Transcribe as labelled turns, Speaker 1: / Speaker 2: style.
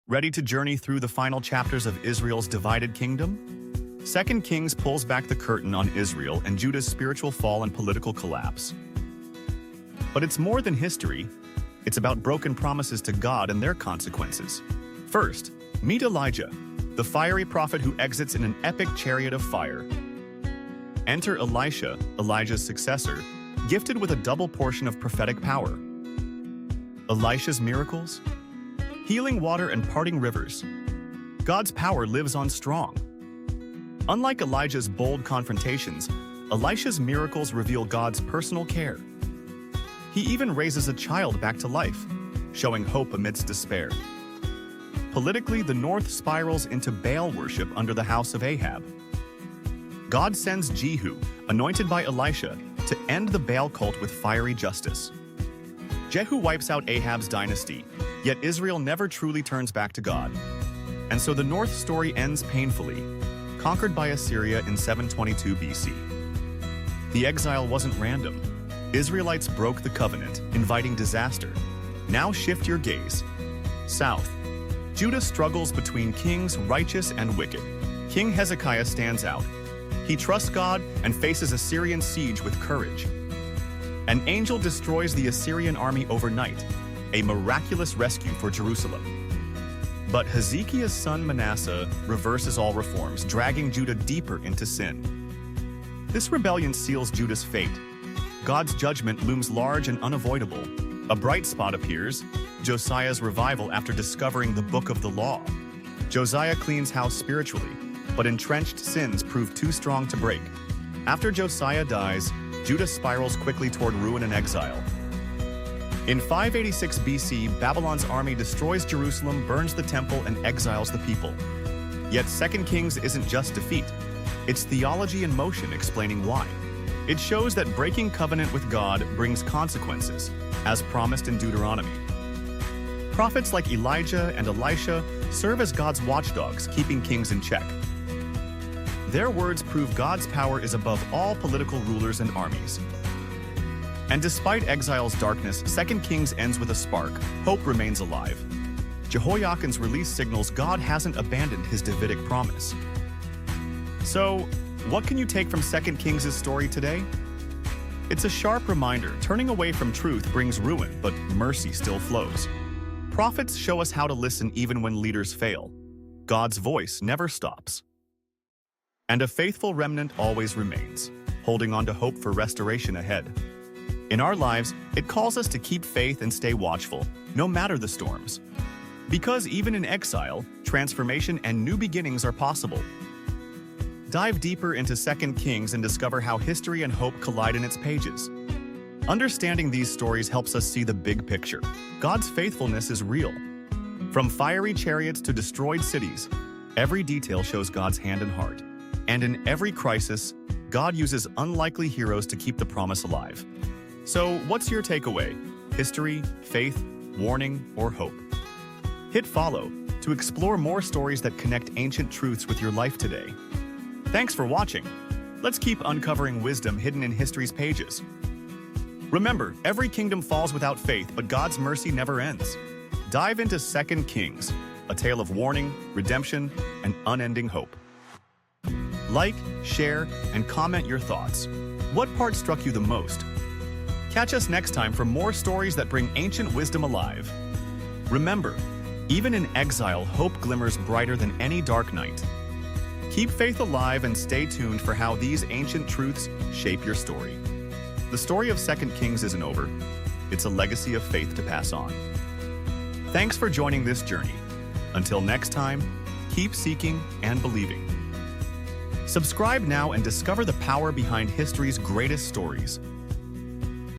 Speaker 1: Ready to journey through the final chapters of Israel's divided kingdom? 2 Kings pulls back the curtain on Israel and Judah's spiritual fall and political collapse. But it's more than history. It's about broken promises to God and their consequences. First, meet Elijah, the fiery prophet who exits in an epic chariot of fire. Enter Elisha, Elijah's successor, gifted with a double portion of prophetic power. Elisha's miracles? Healing water and parting rivers. God's power lives on strong. Unlike Elijah's bold confrontations, Elisha's miracles reveal God's personal care. He even raises a child back to life, showing hope amidst despair. Politically, the north spirals into Baal worship under the house of Ahab. God sends Jehu, anointed by Elisha, to end the Baal cult with fiery justice. Jehu wipes out Ahab's dynasty, yet Israel never truly turns back to God. And so the north story ends painfully, conquered by Assyria in 722 BC. The exile wasn't random. Israelites broke the covenant, inviting disaster. Now shift your gaze. South. Judah struggles between kings righteous and wicked. King Hezekiah stands out. He trusts God and faces Assyrian siege with courage. An angel destroys the Assyrian army overnight, a miraculous rescue for Jerusalem. But Hezekiah's son Manasseh reverses all reforms, dragging Judah deeper into sin. This rebellion seals Judah's fate. God's judgment looms large and unavoidable. A bright spot appears, Josiah's revival after discovering the Book of the Law. Josiah cleans house spiritually, but entrenched sins prove too strong to break. After Josiah dies, Judah spirals quickly toward ruin and exile. In 586 BC, Babylon's army destroys Jerusalem, burns the temple, and exiles the people. Yet 2 Kings isn't just defeat. It's theology in motion explaining why. It shows that breaking covenant with God brings consequences, as promised in Deuteronomy. Prophets like Elijah and Elisha serve as God's watchdogs, keeping kings in check. Their words prove God's power is above all political rulers and armies. And despite exile's darkness, 2 Kings ends with a spark. Hope remains alive. Jehoiachin's release signals God hasn't abandoned his Davidic promise. So, what can you take from 2 Kings' story today? It's a sharp reminder, turning away from truth brings ruin, but mercy still flows. Prophets show us how to listen even when leaders fail. God's voice never stops. And a faithful remnant always remains, holding on to hope for restoration ahead. In our lives, it calls us to keep faith and stay watchful, no matter the storms. Because even in exile, transformation and new beginnings are possible. Dive deeper into 2 Kings and discover how history and hope collide in its pages. Understanding these stories helps us see the big picture. God's faithfulness is real. From fiery chariots to destroyed cities, every detail shows God's hand and heart. And in every crisis, God uses unlikely heroes to keep the promise alive. So, what's your takeaway? History, faith, warning, or hope? Hit follow to explore more stories that connect ancient truths with your life today. Thanks for watching. Let's keep uncovering wisdom hidden in history's pages. Remember, every kingdom falls without faith, but God's mercy never ends. Dive into 2 Kings, a tale of warning, redemption, and unending hope. Like, share, and comment your thoughts. What part struck you the most? Catch us next time for more stories that bring ancient wisdom alive. Remember, even in exile, hope glimmers brighter than any dark night. Keep faith alive and stay tuned for how these ancient truths shape your story. The story of 2 Kings isn't over. It's a legacy of faith to pass on. Thanks for joining this journey. Until next time, keep seeking and believing. Subscribe now and discover the power behind history's greatest stories.